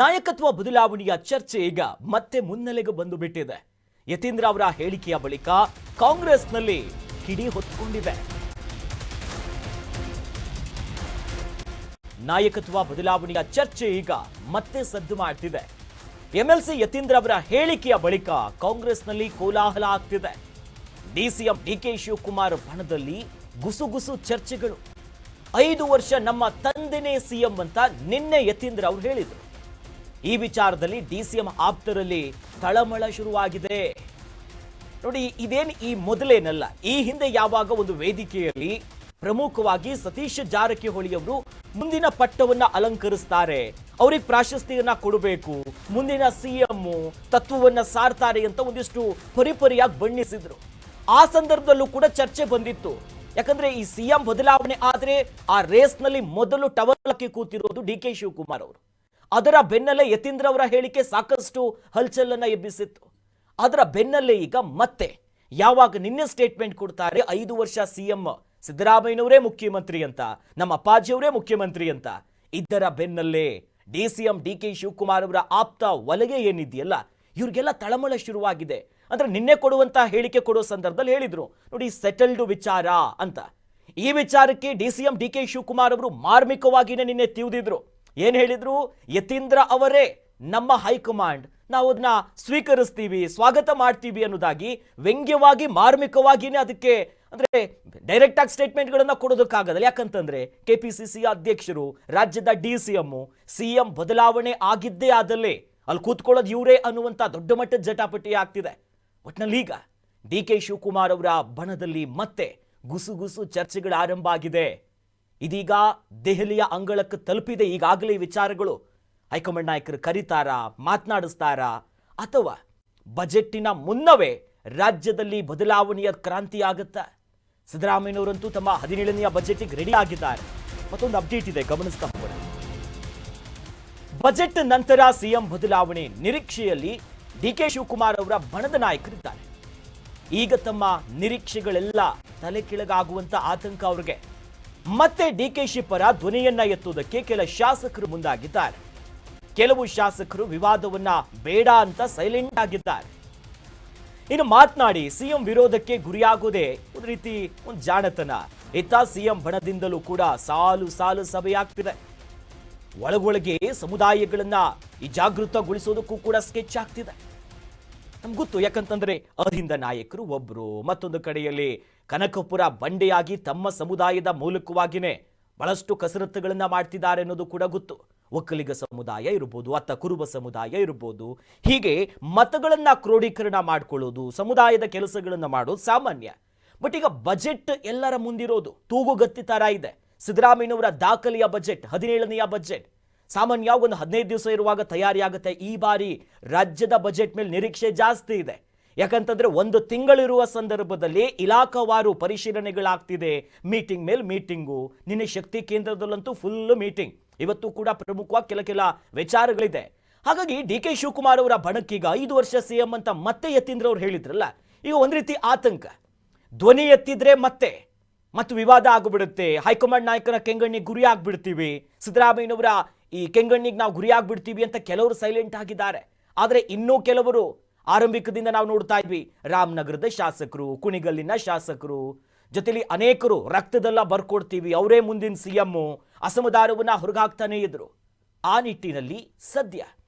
ನಾಯಕತ್ವ ಬದಲಾವಣೆಯ ಚರ್ಚೆ ಈಗ ಮತ್ತೆ ಮುನ್ನೆಲೆಗೆ ಬಂದು ಬಿಟ್ಟಿದೆ. ಯತೀಂದ್ರ ಅವರ ಹೇಳಿಕೆಯ ಬಳಿಕ ಕಾಂಗ್ರೆಸ್ನಲ್ಲಿ ಕಿಡಿ ಹೊತ್ತುಕೊಂಡಿದೆ. ನಾಯಕತ್ವ ಬದಲಾವಣೆಯ ಚರ್ಚೆ ಈಗ ಮತ್ತೆ ಸದ್ದು ಮಾಡ್ತಿದೆ. ಎಂಎಲ್ಸಿ ಯತೀಂದ್ರ ಅವರ ಹೇಳಿಕೆಯ ಬಳಿಕ ಕಾಂಗ್ರೆಸ್ನಲ್ಲಿ ಕೋಲಾಹಲ ಆಗ್ತಿದೆ. ಡಿಸಿಎಂ ಡಿಕೆ ಶಿವಕುಮಾರ್ ಬಣದಲ್ಲಿ ಗುಸುಗುಸು ಚರ್ಚೆಗಳು. 5 ವರ್ಷ ನಮ್ಮ ತಂದೆನೇ ಸಿಎಂ ಅಂತ ನಿನ್ನೆ ಯತೀಂದ್ರ ಅವರು ಹೇಳಿದರು. ಈ ವಿಚಾರದಲ್ಲಿ ಡಿಸಿಎಂ ಆಪ್ತರಲ್ಲಿ ತಳಮಳ ಶುರುವಾಗಿದೆ. ನೋಡಿ, ಇದೇನು ಈ ಮೊದಲೇನಲ್ಲ. ಈ ಹಿಂದೆ ಯಾವಾಗ ಒಂದು ವೇದಿಕೆಯಲ್ಲಿ ಪ್ರಮುಖವಾಗಿ ಸತೀಶ್ ಜಾರಕಿಹೊಳಿ ಅವರು ಮುಂದಿನ ಪಟ್ಟವನ್ನ ಅಲಂಕರಿಸ್ತಾರೆ, ಅವ್ರಿಗೆ ಪ್ರಾಶಸ್ತ್ಯವನ್ನ ಕೊಡಬೇಕು, ಮುಂದಿನ ಸಿಎಂ ತತ್ವವನ್ನ ಸಾರ್ತಾರೆ ಅಂತ ಒಂದಿಷ್ಟು ಪರಿಪರಿಯಾಗಿ ಬಣ್ಣಿಸಿದ್ರು. ಆ ಸಂದರ್ಭದಲ್ಲೂ ಕೂಡ ಚರ್ಚೆ ಬಂದಿತ್ತು. ಯಾಕಂದ್ರೆ ಈ ಸಿಎಂ ಬದಲಾವಣೆ ಆದ್ರೆ ಆ ರೇಸ್ನಲ್ಲಿ ಮೊದಲು ಟವಲ್ ಹಾಕಿ ಕೂತಿರೋದು ಡಿಕೆ ಶಿವಕುಮಾರ್ ಅವರು. ಅದರ ಬೆನ್ನಲ್ಲೇ ಯತೀಂದ್ರ ಅವರ ಹೇಳಿಕೆ ಸಾಕಷ್ಟು ಹಲ್ಚಲನ್ನ ಎಬ್ಬಿಸಿತ್ತು. ಅದರ ಬೆನ್ನಲ್ಲೇ ಈಗ ಮತ್ತೆ ಯಾವಾಗ ನಿನ್ನೆ ಸ್ಟೇಟ್ಮೆಂಟ್ ಕೊಡ್ತಾರೆ 5 ವರ್ಷ ಸಿಎಂ ಸಿದ್ದರಾಮಯ್ಯನವರೇ ಮುಖ್ಯಮಂತ್ರಿ ಅಂತ, ನಮ್ಮ ಅಪ್ಪಾಜಿಯವರೇ ಮುಖ್ಯಮಂತ್ರಿ ಅಂತ, ಇದರ ಬೆನ್ನಲ್ಲೇ ಡಿಸಿಎಂ ಡಿಕೆ ಶಿವಕುಮಾರ್ ಅವರ ಆಪ್ತ ವಲಗೆ ಏನಿದೆಯಲ್ಲ, ಇವ್ರಿಗೆಲ್ಲ ತಳಮಳ ಶುರುವಾಗಿದೆ. ಅಂದ್ರೆ ನಿನ್ನೆ ಕೊಡುವಂತ ಹೇಳಿಕೆ ಕೊಡೋ ಸಂದರ್ಭದಲ್ಲಿ ಹೇಳಿದ್ರು ನೋಡಿ, ಸೆಟಲ್ಡ್ ವಿಚಾರ ಅಂತ. ಈ ವಿಚಾರಕ್ಕೆ ಡಿಸಿಎಂ ಡಿಕೆ ಶಿವಕುಮಾರ್ ಅವರು ಮಾರ್ಮಿಕವಾಗಿನೇ ನಿನ್ನೆ ತಿವಿದಿದ್ರು. ಏನ್ ಹೇಳಿದ್ರು? ಯತೀಂದ್ರ ಅವರೇ ನಮ್ಮ ಹೈಕಮಾಂಡ್, ನಾವು ಅದನ್ನ ಸ್ವೀಕರಿಸ್ತೀವಿ, ಸ್ವಾಗತ ಮಾಡ್ತೀವಿ ಅನ್ನೋದಾಗಿ ವ್ಯಂಗ್ಯವಾಗಿ ಮಾರ್ಮಿಕವಾಗಿನೇ ಅದಕ್ಕೆ ಅಂದ್ರೆ ಡೈರೆಕ್ಟ್ ಆಗಿ ಸ್ಟೇಟ್ಮೆಂಟ್ಗಳನ್ನ ಕೊಡೋದಕ್ಕಾಗಲ್ಲ. ಯಾಕಂತಂದ್ರೆ ಕೆಪಿಸಿಸಿ ಅಧ್ಯಕ್ಷರು, ರಾಜ್ಯದ ಸಿಎಂ ಬದಲಾವಣೆ ಆಗಿದ್ದೇ ಆದಲ್ಲೇ ಅಲ್ಲಿ ಕೂತ್ಕೊಳ್ಳೋದು ಇವರೇ ಅನ್ನುವಂತ ದೊಡ್ಡ ಮಟ್ಟದ ಜಟಾಪಟಿ ಆಗ್ತಿದೆ. ಒಟ್ನಲ್ಲಿ ಈಗ ಡಿಕೆ ಶಿವಕುಮಾರ್ ಅವರ ಬಣದಲ್ಲಿ ಮತ್ತೆ ಗುಸುಗುಸು ಚರ್ಚೆಗಳು ಆರಂಭ ಆಗಿದೆ. ಇದೀಗ ದೆಹಲಿಯ ಅಂಗಳಕ್ಕೆ ತಲುಪಿದೆ. ಈಗಾಗಲೇ ವಿಚಾರಗಳು ಹೈಕಮಾಂಡ್ ನಾಯಕರು ಕರೀತಾರಾ, ಮಾತನಾಡಿಸ್ತಾರಾ, ಅಥವಾ ಬಜೆಟ್ಟಿನ ಮುನ್ನವೇ ರಾಜ್ಯದಲ್ಲಿ ಬದಲಾವಣೆಯ ಕ್ರಾಂತಿ ಆಗುತ್ತಾ? ಸಿದ್ದರಾಮಯ್ಯನವರಂತೂ ತಮ್ಮ 17ನೆಯ ಬಜೆಟ್ಗೆ ರೆಡಿ ಆಗಿದ್ದಾರೆ. ಮತ್ತೊಂದು ಅಪ್ಡೇಟ್ ಇದೆ, ಗಮನಿಸ್ತಾ ಹೋಗೋಣ. ಬಜೆಟ್ ನಂತರ ಸಿಎಂ ಬದಲಾವಣೆ ನಿರೀಕ್ಷೆಯಲ್ಲಿ ಡಿಕೆ ಶಿವಕುಮಾರ್ ಅವರ ಬಣದ ನಾಯಕರಿದ್ದಾರೆ. ಈಗ ತಮ್ಮ ನಿರೀಕ್ಷೆಗಳೆಲ್ಲ ತಲೆ ಕೆಳಗಾಗುವಂತ ಆತಂಕ ಅವರಿಗೆ. ಮತ್ತೆ ಡಿಕೆಶಿ ಪರ ಧ್ವನಿಯನ್ನ ಎತ್ತುವುದಕ್ಕೆ ಕೆಲ ಶಾಸಕರು ಮುಂದಾಗಿದ್ದಾರೆ. ಕೆಲವು ಶಾಸಕರು ವಿವಾದವನ್ನ ಬೇಡ ಅಂತ ಸೈಲೆಂಟ್ ಆಗಿದ್ದಾರೆ. ಇನ್ನು ಮಾತನಾಡಿ ಸಿಎಂ ವಿರೋಧಕ್ಕೆ ಗುರಿಯಾಗುವುದೇ ಒಂದು ರೀತಿ ಒಂದು ಜಾಣತನ. ಇತ್ತ ಸಿಎಂ ಬಣದಿಂದಲೂ ಕೂಡ ಸಾಲು ಸಾಲು ಸಭೆಯಾಗ್ತಿದೆ. ಒಳಗೊಳಗೆ ಸಮುದಾಯಗಳನ್ನ ಈ ಜಾಗೃತಗೊಳಿಸೋದಕ್ಕೂ ಕೂಡ ಸ್ಕೆಚ್ ಆಗ್ತಿದೆ. ನಮ್ಗೆ ಗೊತ್ತು, ಯಾಕಂತಂದ್ರೆ ಅಹಿಂದ ನಾಯಕರು ಒಬ್ರು, ಮತ್ತೊಂದು ಕಡೆಯಲ್ಲಿ ಕನಕಪುರ ಬಂಡೆಯಾಗಿ ತಮ್ಮ ಸಮುದಾಯದ ಮೂಲಕವಾಗಿನೇ ಬಹಳಷ್ಟು ಕಸರತ್ತುಗಳನ್ನ ಮಾಡ್ತಿದ್ದಾರೆ ಅನ್ನೋದು ಕೂಡ ಗೊತ್ತು. ಒಕ್ಕಲಿಗ ಸಮುದಾಯ ಇರ್ಬೋದು, ಅತ್ತ ಕುರುಬ ಸಮುದಾಯ ಇರ್ಬೋದು, ಹೀಗೆ ಮತಗಳನ್ನ ಕ್ರೋಢೀಕರಣ ಮಾಡ್ಕೊಳ್ಳೋದು, ಸಮುದಾಯದ ಕೆಲಸಗಳನ್ನ ಮಾಡೋದು ಸಾಮಾನ್ಯ. ಬಟ್ ಈಗ ಬಜೆಟ್ ಎಲ್ಲರ ಮುಂದಿರೋದು ತೂಗುಗತ್ತಿ ತರ ಇದೆ. ಸಿದ್ದರಾಮಯ್ಯನವರ ದಾಖಲೆಯ ಬಜೆಟ್, 17ನೆಯ ಬಜೆಟ್ ಸಾಮಾನ್ಯವಾಗಿ ಒಂದು 15 ದಿವಸ ಇರುವಾಗ ತಯಾರಿಯಾಗುತ್ತೆ. ಈ ಬಾರಿ ರಾಜ್ಯದ ಬಜೆಟ್ ಮೇಲೆ ನಿರೀಕ್ಷೆ ಜಾಸ್ತಿ ಇದೆ. ಯಾಕಂತಂದ್ರೆ 1 ತಿಂಗಳಿರುವ ಸಂದರ್ಭದಲ್ಲಿ ಇಲಾಖಾವಾರು ಪರಿಶೀಲನೆಗಳಾಗ್ತಿದೆ. ಮೀಟಿಂಗ್ ಮೇಲೆ ಮೀಟಿಂಗು. ನಿನ್ನೆ ಶಕ್ತಿ ಕೇಂದ್ರದಲ್ಲಂತೂ ಫುಲ್ ಮೀಟಿಂಗ್. ಇವತ್ತು ಕೂಡ ಪ್ರಮುಖವಾಗಿ ಕೆಲ ವಿಚಾರಗಳಿದೆ. ಹಾಗಾಗಿ ಡಿಕೆ ಶಿವಕುಮಾರ್ ಅವರ ಬಣಕ್ಕೀಗ 5 ವರ್ಷ ಸಿಎಂ ಅಂತ ಮತ್ತೆ ಯತೀಂದ್ರ ಅವ್ರು ಹೇಳಿದ್ರಲ್ಲ, ಈಗ ಒಂದ್ ರೀತಿ ಆತಂಕ. ಧ್ವನಿ ಎತ್ತಿದ್ರೆ ಮತ್ತು ವಿವಾದ ಆಗಿಬಿಡುತ್ತೆ. ಹೈಕಮಾಂಡ್ ನಾಯಕನ ಕೆಂಗಣ್ಣಿಗೆ ಗುರಿ ಆಗ್ಬಿಡ್ತೀವಿ, ಸಿದ್ದರಾಮಯ್ಯನವರ ಈ ಕೆಂಗಣ್ಣಿಗೆ ನಾವು ಗುರಿ ಆಗ್ಬಿಡ್ತೀವಿ ಅಂತ ಕೆಲವರು ಸೈಲೆಂಟ್ ಆಗಿದ್ದಾರೆ. ಆದರೆ ಇನ್ನೂ ಕೆಲವರು ಆರಂಭಿಕದಿಂದ ನಾವು ನೋಡ್ತಾ ಇದ್ವಿ, ರಾಮನಗರದ ಶಾಸಕರು, ಕುಣಿಗಲ್ಲಿನ ಶಾಸಕರು, ಜೊತೆಲಿ ಅನೇಕರು ರಕ್ತದೆಲ್ಲ ಬರ್ಕೊಡ್ತೀವಿ, ಅವರೇ ಮುಂದಿನ ಸಿಎಂ, ಅಸಮಾಧಾನವನ್ನ ಹೊರಗಾಗ್ತಾನೆ ಇದ್ರು. ಆ ನಿಟ್ಟಿನಲ್ಲಿ ಸದ್ಯ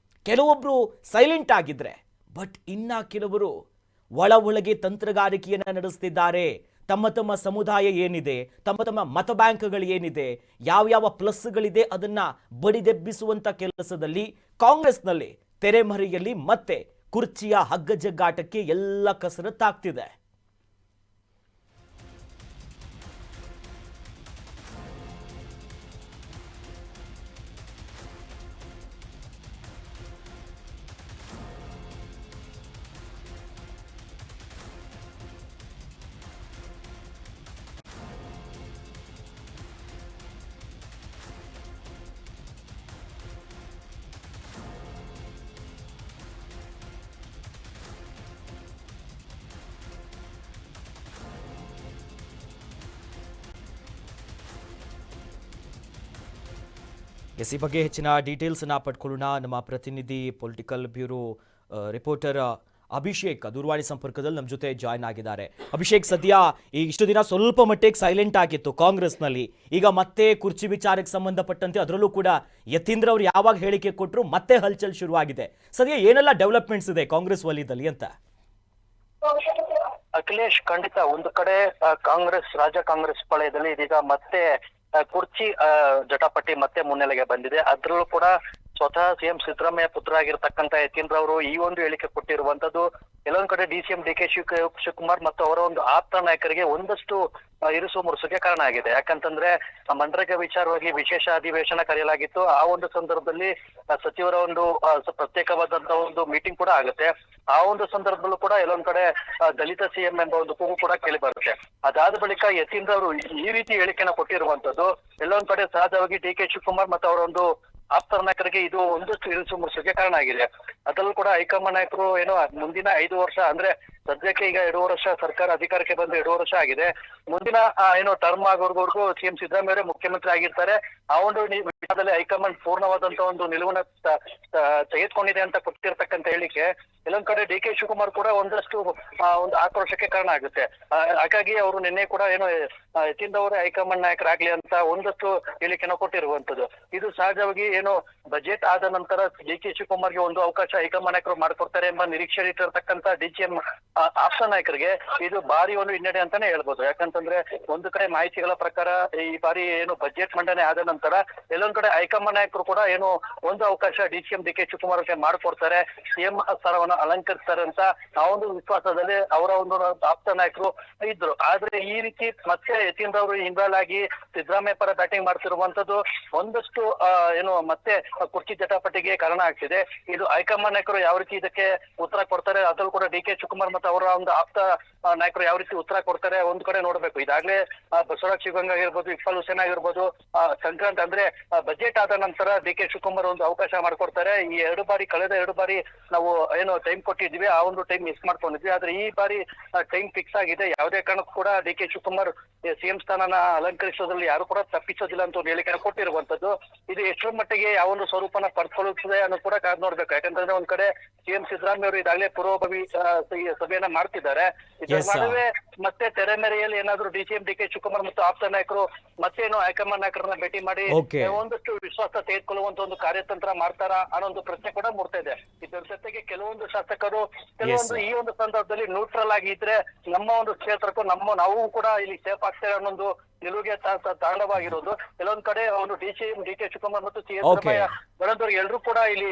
ಕೆಲವೊಬ್ರು ಸೈಲೆಂಟ್ ಆಗಿದ್ರೆ, ಬಟ್ ಇನ್ನ ಕೆಲವರು ಒಳಗೆ ತಂತ್ರಗಾರಿಕೆಯನ್ನ ನಡೆಸ್ತಿದ್ದಾರೆ. ತಮ್ಮ ಸಮುದಾಯ ಏನಿದೆ, ತಮ್ಮ ಮತ ಬ್ಯಾಂಕ್ಗಳು ಏನಿದೆ, ಯಾವ ಪ್ಲಸ್ಗಳಿದೆ ಅದನ್ನ ಬಡಿದೆಬ್ಬಿಸುವಂತ ಕೆಲಸದಲ್ಲಿ ಕಾಂಗ್ರೆಸ್ನಲ್ಲಿ ತೆರೆಮರೆಯಲ್ಲಿ ಮತ್ತೆ ಕುರ್ಚಿಯ ಹಗ್ಗಜಗ್ಗಾಟಕ್ಕೆ ಎಲ್ಲ ಕಸರತ್ತಾಗ್ತಿದೆ. ಎಸ್ ಈ ಬಗ್ಗೆ ಹೆಚ್ಚಿನ ಡೀಟೇಲ್ಸನ್ನು ಪಡ್ಕೊಳ್ಳೋಣ. ನಮ್ಮ ಪ್ರತಿನಿಧಿ ಪೊಲಿಟಿಕಲ್ ಬ್ಯೂರೋ ರಿಪೋರ್ಟರ್ ಅಭಿಷೇಕ್ ದೂರವಾಣಿ ಸಂಪರ್ಕದಲ್ಲಿ ನಮ್ಮ ಜೊತೆ ಜಾಯ್ನ್ ಆಗಿದ್ದಾರೆ. ಅಭಿಷೇಕ್, ಸದ್ಯ ಈ ಇಷ್ಟು ದಿನ ಸ್ವಲ್ಪ ಮಟ್ಟಿಗೆ ಸೈಲೆಂಟ್ ಆಗಿತ್ತು ಕಾಂಗ್ರೆಸ್ನಲ್ಲಿ, ಈಗ ಮತ್ತೆ ಕುರ್ಚಿ ವಿಚಾರಕ್ಕೆ ಸಂಬಂಧಪಟ್ಟಂತೆ ಅದರಲ್ಲೂ ಕೂಡ ಯತೀಂದ್ರ ಅವರು ಯಾವಾಗ ಹೇಳಿಕೆ ಕೊಟ್ಟರು ಮತ್ತೆ ಹಲ್ಚಲ್ ಶುರುವಾಗಿದೆ. ಸದ್ಯ ಏನೆಲ್ಲ ಡೆವಲಪ್ಮೆಂಟ್ಸ್ ಇದೆ ಕಾಂಗ್ರೆಸ್ ವಲಯದಲ್ಲಿ ಅಂತ? ಅಖಿಲೇಶ್, ಖಂಡಿತ ಒಂದು ಕಡೆ ರಾಜ್ಯ ಕಾಂಗ್ರೆಸ್ ವಲಯದಲ್ಲಿ ಇದೀಗ ಮತ್ತೆ ಕುರ್ಚಿ ಜಟಾಪಟಿ ಮತ್ತೆ ಮುನ್ನೆಲೆಗೆ ಬಂದಿದೆ. ಅದ್ರಲ್ಲೂ ಕೂಡ ಸ್ವತಃ ಸಿಎಂ ಸಿದ್ದರಾಮಯ್ಯ ಪುತ್ರ ಆಗಿರ್ತಕ್ಕಂಥ ಯತೀಂದ್ರ ಅವರು ಈ ಒಂದು ಹೇಳಿಕೆ ಕೊಟ್ಟಿರುವಂತದ್ದು ಎಲ್ಲೊಂದ್ ಕಡೆ ಡಿಸಿಎಂ ಡಿ.ಕೆ. ಶಿವಕುಮಾರ್ ಮತ್ತು ಅವರ ಒಂದು ಆಪ್ತ ನಾಯಕರಿಗೆ ಒಂದಷ್ಟು ಇರಿಸು ಮುರುಸುಗೆ ಕಾರಣ ಆಗಿದೆ. ಯಾಕಂತಂದ್ರೆ ಮನ್ರೇಗಾ ವಿಚಾರವಾಗಿ ವಿಶೇಷ ಅಧಿವೇಶನ ಕರೆಯಲಾಗಿತ್ತು. ಆ ಒಂದು ಸಂದರ್ಭದಲ್ಲಿ ಸಚಿವರ ಒಂದು ಪ್ರತ್ಯೇಕವಾದಂತಹ ಒಂದು ಮೀಟಿಂಗ್ ಕೂಡ ಆಗುತ್ತೆ. ಆ ಒಂದು ಸಂದರ್ಭದಲ್ಲೂ ಕೂಡ ಎಲ್ಲೊಂದ್ ಕಡೆ ದಲಿತ ಸಿಎಂ ಎಂಬ ಒಂದು ಕೂಗು ಕೂಡ ಕೇಳಿ ಬರುತ್ತೆ. ಅದಾದ ಬಳಿಕ ಯತೀಂದ್ರ ಅವರು ಈ ರೀತಿ ಹೇಳಿಕೆನ ಕೊಟ್ಟಿರುವಂತದ್ದು ಎಲ್ಲೊಂದ್ ಕಡೆ ಸಹಜವಾಗಿ ಡಿ.ಕೆ. ಶಿವಕುಮಾರ್ ಮತ್ತು ಅವರ ಒಂದು ಆಪ್ತರ ನಾಯಕರಿಗೆ ಇದು ಒಂದಷ್ಟು ಇರಿಸು ಮುರುಸುಗೆ ಕಾರಣ ಆಗಿದೆ. ಅದರಲ್ಲೂ ಕೂಡ ಹೈಕಮಾಂಡ್ ನಾಯಕರು ಏನೋ ಮುಂದಿನ 5 ವರ್ಷ ಅಂದ್ರೆ ಸದ್ಯಕ್ಕೆ ಈಗ 2 ವರ್ಷ ಸರ್ಕಾರ ಅಧಿಕಾರಕ್ಕೆ ಬಂದು 2 ವರ್ಷ ಆಗಿದೆ. ಮುಂದಿನ ಏನೋ ಟರ್ಮ್ ಆಗೋರ್ವರೆಗೂ ಸಿಎಂ ಸಿದ್ದರಾಮಯ್ಯ ಮುಖ್ಯಮಂತ್ರಿ ಆಗಿರ್ತಾರೆ. ಆ ಒಂದು ವಿಚಾರದಲ್ಲಿ ಹೈಕಮಾಂಡ್ ಪೂರ್ಣವಾದಂತ ಒಂದು ನಿಲುವನ್ನ ತೆಗೆದುಕೊಂಡಿದೆ ಅಂತ ಕೊಟ್ಟಿರ್ತಕ್ಕಂಥ ಹೇಳಿಕೆ ಎಲ್ಲೊಂದ್ ಕಡೆ ಡಿ.ಕೆ. ಶಿವಕುಮಾರ್ ಕೂಡ ಒಂದಷ್ಟು ಒಂದು ಆಕ್ರೋಶಕ್ಕೆ ಕಾರಣ ಆಗುತ್ತೆ. ಹಾಗಾಗಿ ಅವರು ನಿನ್ನೆ ಕೂಡ ಏನೋ ಯತೀಂದ್ರ ಅವರೇ ಹೈಕಮಾಂಡ್ ನಾಯಕರಾಗ್ಲಿ ಅಂತ ಒಂದಷ್ಟು ಹೇಳಿಕೆನ ಕೊಟ್ಟಿರುವಂತದ್ದು. ಇದು ಸಹಜವಾಗಿ ಏನು ಬಜೆಟ್ ಆದ ನಂತರ ಡಿ.ಕೆ. ಶಿವಕುಮಾರ್ಗೆ ಒಂದು ಅವಕಾಶ ಹೈಕಮಾಂಡ್ ನಾಯಕರು ಮಾಡ್ಕೊಡ್ತಾರೆ ಎಂಬ ನಿರೀಕ್ಷೆ ಇಟ್ಟಿರ್ತಕ್ಕಂಥ ಡಿಸಿಎಂ ಆಪ್ತ ನಾಯಕರಿಗೆ ಇದು ಬಾರಿ ಒಂದು ಹಿನ್ನಡೆ ಅಂತಾನೆ ಹೇಳ್ಬೋದು. ಯಾಕಂತಂದ್ರೆ ಒಂದು ಕಡೆ ಮಾಹಿತಿಗಳ ಪ್ರಕಾರ ಈ ಬಾರಿ ಏನು ಬಜೆಟ್ ಮಂಡನೆ ಆದ ನಂತರ ಎಲ್ಲೊಂದ್ ಕಡೆ ಹೈಕಮಾಂಡ್ ನಾಯಕರು ಕೂಡ ಏನು ಒಂದು ಅವಕಾಶ ಡಿಸಿಎಂ ಡಿ.ಕೆ. ಶಿವಕುಮಾರ್ ಅವರಿಗೆ ಮಾಡ್ಕೊಡ್ತಾರೆ, ಸಿಎಂ ಸ್ಥಾನವನ್ನ ಅಲಂಕರಿಸ್ತಾರೆ ಅಂತ ಆ ಒಂದು ವಿಶ್ವಾಸದಲ್ಲಿ ಅವರ ಒಂದು ಆಪ್ತ ನಾಯಕರು ಇದ್ರು. ಆದ್ರೆ ಈ ರೀತಿ ಮತ್ತೆ ಯತೀಂದ್ರ ಅವರು ಇನ್ವಾಲ್ವ್ ಆಗಿ ಸಿದ್ದರಾಮಯ್ಯ ಪರ ಬ್ಯಾಟಿಂಗ್ ಮಾಡ್ತಿರುವಂತದ್ದು ಒಂದಷ್ಟು ಏನು ಮತ್ತೆ ಕುರ್ಚಿ ಜಟಾಪಟಿಗೆ ಕಾರಣ ಆಗ್ತಿದೆ. ಇದು ಹೈಕಮಾಂಡ್ ನಾಯಕರು ಯಾವ ರೀತಿ ಇದಕ್ಕೆ ಉತ್ತರ ಕೊಡ್ತಾರೆ, ಅದ್ರಲ್ಲೂ ಕೂಡ ಡಿ.ಕೆ. ಶಿವಕುಮಾರ್ ಮತ್ತು ಅವರ ಒಂದು ಆಪ್ತ ನಾಯಕರು ಯಾವ ರೀತಿ ಉತ್ತರ ಕೊಡ್ತಾರೆ ಒಂದ್ ಕಡೆ ನೋಡ್ಬೇಕು. ಇದಾಗ್ಲೇ ಬಸವರಾಜ್ ಶಿವಗಂಗ ಆಗಿರ್ಬೋದು, ಇಕ್ಬಾಲ್ ಹುಸೇನ್ ಆಗಿರ್ಬೋದು, ಸಂಕ್ರಾಂತ್ ಅಂದ್ರೆ ಬಜೆಟ್ ಆದ ನಂತರ ಡಿ.ಕೆ. ಶಿವಕುಮಾರ್ ಒಂದು ಅವಕಾಶ ಮಾಡ್ಕೊಡ್ತಾರೆ. ಈ ಕಳೆದ 2 ಬಾರಿ ನಾವು ಏನು ಟೈಮ್ ಕೊಟ್ಟಿದ್ವಿ, ಆ ಒಂದು ಟೈಮ್ ಮಿಸ್ ಮಾಡ್ಕೊಂಡಿದ್ವಿ. ಆದ್ರೆ ಈ ಬಾರಿ ಟೈಮ್ ಫಿಕ್ಸ್ ಆಗಿದೆ. ಯಾವುದೇ ಕಾರಣಕ್ಕೂ ಕೂಡ ಡಿ.ಕೆ. ಶಿವಕುಮಾರ್ ಸಿಎಂ ಸ್ಥಾನನ ಅಲಂಕರಿಸೋದ್ರಲ್ಲಿ ಯಾರು ಕೂಡ ತಪ್ಪಿಸೋದಿಲ್ಲ ಅಂತ ಒಂದು ಹೇಳಿಕೆ ಕೊಟ್ಟಿರುವಂತದ್ದು. ಇದು ಎಷ್ಟರ ಮಟ್ಟಿಗೆ ಯಾವ ಒಂದು ಸ್ವರೂಪನ ಪಡ್ಕೊಳ್ಳುತ್ತದೆ ಅನ್ನೋ ಕೂಡ ಕಾದ್ ನೋಡ್ಬೇಕು. ಯಾಕಂತಂದ್ರೆ ಒಂದ್ ಕಡೆ ಸಿಎಂ ಸಿದ್ದರಾಮಯ್ಯ ಅವರು ಇದಾಗಲೇ ಪೂರ್ವಭಾವಿ ಸಭೆಯನ್ನ ಮಾಡ್ತಿದ್ದಾರೆ. ಇದರ ನಡುವೆ ಮತ್ತೆ ತೆರೆ ಮೇರೆಯಲ್ಲಿ ಏನಾದ್ರು ಡಿಸಿಎಂ ಡಿ.ಕೆ. ಶಿವಕುಮಾರ್ ಮತ್ತು ಆಪ್ತ ನಾಯಕರು ಮತ್ತೇನು ಹೈಕಮಾಂಡ್ ನಾಯಕರನ್ನ ಭೇಟಿ ಮಾಡಿ ಒಂದಷ್ಟು ವಿಶ್ವಾಸ ತೆಗೆದುಕೊಳ್ಳುವಂತ ಒಂದು ಕಾರ್ಯತಂತ್ರ ಮಾಡ್ತಾರಾ ಅನ್ನೋ ಒಂದು ಪ್ರಶ್ನೆ ಕೂಡ ಮೂಡ್ತಾ ಇದೆ. ಇದರ ಜೊತೆಗೆ ಕೆಲವೊಂದು ಶಾಸಕರು ಈ ಒಂದು ಸಂದರ್ಭದಲ್ಲಿ ನ್ಯೂಟ್ರಲ್ ಆಗಿ ಇದ್ರೆ ನಮ್ಮ ಒಂದು ಕ್ಷೇತ್ರಕ್ಕೂ ನಾವು ಕೂಡ ಇಲ್ಲಿ ಸೇಫ್ ಆಗ್ತೇವೆ ಅನ್ನೊಂದು ನಿಲುವಿಗೆ ತಾಂಡವಾಗಿರೋದು. ಕೆಲವೊಂದ್ ಕಡೆ ಒಂದು ಡಿಸಿಎಂ ಡಿ.ಕೆ. ಶಿವಕುಮಾರ್ ಮತ್ತು ಸಿಎಂ ಎಲ್ಲರೂ ಕೂಡ ಇಲ್ಲಿ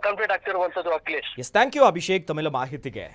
ಕಂಪ್ಲೀಟ್ ಆಗ್ತಿರುವಂತದ್ದು. ಅಖಿಲೇಶ್, ಥ್ಯಾಂಕ್ ಯು ಅಭಿಷೇಕ್ ತಮ್ಮೆಲ್ಲ ಮಾಹಿತಿಗೆ.